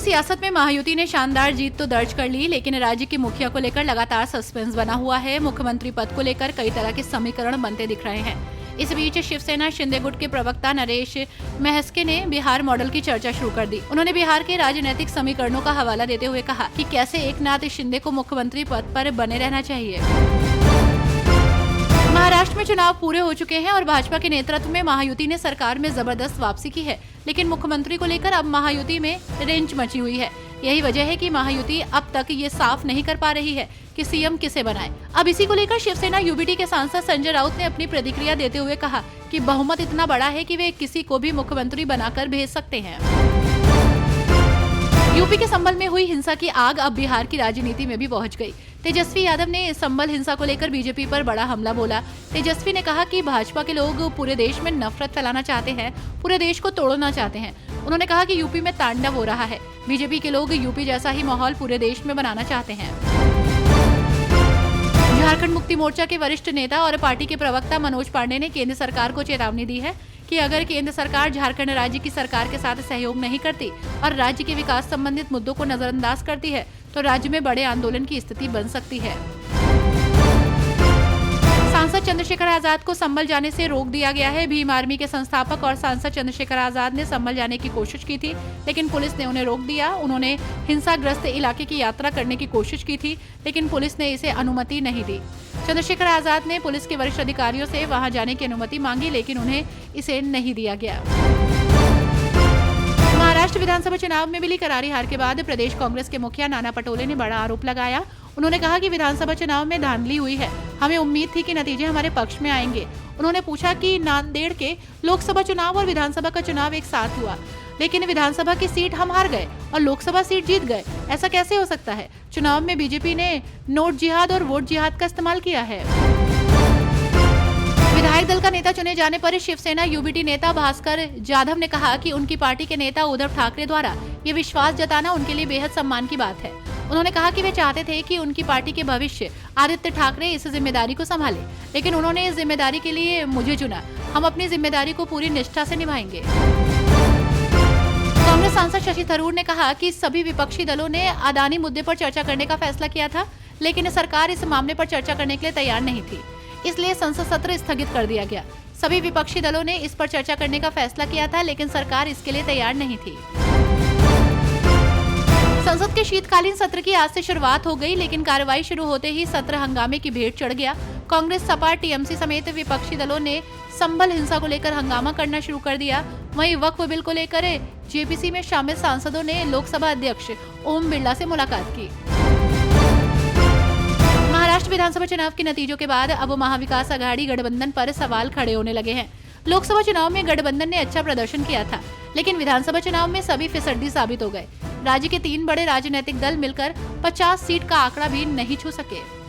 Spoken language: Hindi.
सियासत में महायुति ने शानदार जीत तो दर्ज कर ली, लेकिन राज्य की मुखिया को लेकर लगातार सस्पेंस बना हुआ है। मुख्यमंत्री पद को लेकर कई तरह के समीकरण बनते दिख रहे हैं। इस बीच शिवसेना शिंदे गुट के प्रवक्ता नरेश महस्के ने बिहार मॉडल की चर्चा शुरू कर दी। उन्होंने बिहार के राजनीतिक समीकरणों का हवाला देते हुए कहा कि कैसे एकनाथ शिंदे को मुख्यमंत्री पद पर बने रहना चाहिए। महाराष्ट्र में चुनाव पूरे हो चुके हैं और भाजपा के नेतृत्व में महायुति ने सरकार में जबरदस्त वापसी की है, लेकिन मुख्यमंत्री को लेकर अब महायुति में रेंज मची हुई है। यही वजह है कि महायुति अब तक ये साफ नहीं कर पा रही है कि सीएम किसे बनाए। अब इसी को लेकर शिवसेना यूबीटी के सांसद संजय राउत ने अपनी प्रतिक्रिया देते हुए कहा कि बहुमत इतना बड़ा है कि वे किसी को भी मुख्यमंत्री बनाकर भेज सकते हैं। यूपी के संभल में हुई हिंसा की आग अब बिहार की राजनीति में भी पहुंच गई। तेजस्वी यादव ने संभल हिंसा को लेकर बीजेपी पर बड़ा हमला बोला। तेजस्वी ने कहा कि भाजपा के लोग पूरे देश में नफरत फैलाना चाहते हैं, पूरे देश को तोड़ना चाहते हैं। उन्होंने कहा कि यूपी में तांडव हो रहा है। बीजेपी के लोग यूपी जैसा ही माहौल पूरे देश में बनाना चाहते हैं। झारखंड मुक्ति मोर्चा के वरिष्ठ नेता और पार्टी के प्रवक्ता मनोज पांडे ने केंद्र सरकार को चेतावनी दी है कि अगर केंद्र सरकार झारखंड राज्य की सरकार के साथ सहयोग नहीं करती और राज्य के विकास संबंधित मुद्दों को नजरअंदाज करती है तो राज्य में बड़े आंदोलन की स्थिति बन सकती है। सांसद चंद्रशेखर आजाद को संभल जाने से रोक दिया गया है। भीम आर्मी के संस्थापक और सांसद चंद्रशेखर आजाद ने संभल जाने की कोशिश की थी, लेकिन पुलिस ने उन्हें रोक दिया। उन्होंने हिंसाग्रस्त इलाके की यात्रा करने की कोशिश की थी, लेकिन पुलिस ने इसे अनुमति नहीं दी। चंद्रशेखर आजाद ने पुलिस के वरिष्ठ अधिकारियों से वहां जाने की अनुमति मांगी, लेकिन उन्हें इसे नहीं दिया गया। महाराष्ट्र विधानसभा चुनाव में मिली करारी हार के बाद प्रदेश कांग्रेस के मुखिया नाना पटोले ने बड़ा आरोप लगाया। उन्होंने कहा कि विधानसभा चुनाव में धांधली हुई है। हमें उम्मीद थी कि नतीजे हमारे पक्ष में आएंगे। उन्होंने पूछा कि नांदेड़ के लोकसभा चुनाव और विधानसभा का चुनाव एक साथ हुआ, लेकिन विधानसभा की सीट हम हार गए और लोकसभा सीट जीत गए। ऐसा कैसे हो सकता है? चुनाव में बीजेपी ने नोट जिहाद और वोट जिहाद का इस्तेमाल किया है। विधायक दल का नेता चुने जाने पर शिवसेना यूबीटी नेता भास्कर जाधव ने कहा कि उनकी पार्टी के नेता उद्धव ठाकरे द्वारा ये विश्वास जताना उनके लिए बेहद सम्मान की बात है। उन्होंने कहा कि वे चाहते थे कि उनकी पार्टी के भविष्य आदित्य ठाकरे इस जिम्मेदारी को संभाले, लेकिन उन्होंने इस जिम्मेदारी के लिए मुझे चुना। हम अपनी जिम्मेदारी को पूरी निष्ठा से निभाएंगे। कांग्रेस सांसद शशि थरूर ने कहा कि सभी विपक्षी दलों ने अदानी मुद्दे पर चर्चा करने का फैसला किया था, लेकिन सरकार इस मामले पर चर्चा करने के लिए तैयार नहीं थी, इसलिए संसद सत्र स्थगित कर दिया गया। सभी विपक्षी दलों ने इस पर चर्चा करने का फैसला किया था, लेकिन सरकार इसके लिए तैयार नहीं थी। संसद के शीतकालीन सत्र की आज से शुरुआत हो गई, लेकिन कार्रवाई शुरू होते ही सत्र हंगामे की भेंट चढ़ गया। कांग्रेस, सपा, टीएमसी समेत विपक्षी दलों ने संभल हिंसा को लेकर हंगामा करना शुरू कर दिया। वहीं वक्फ बिल को लेकर जेपीसी में शामिल सांसदों ने लोकसभा अध्यक्ष ओम बिरला से मुलाकात की। महाराष्ट्र विधानसभा चुनाव के नतीजों के बाद अब महाविकास आघाड़ी गठबंधन पर सवाल खड़े होने लगे हैं। लोकसभा चुनाव में गठबंधन ने अच्छा प्रदर्शन किया था, लेकिन विधानसभा चुनाव में सभी फिसड्डी साबित हो गए। राज्य के 3 बड़े राजनीतिक दल मिलकर 50 सीट का आंकड़ा भी नहीं छू सके।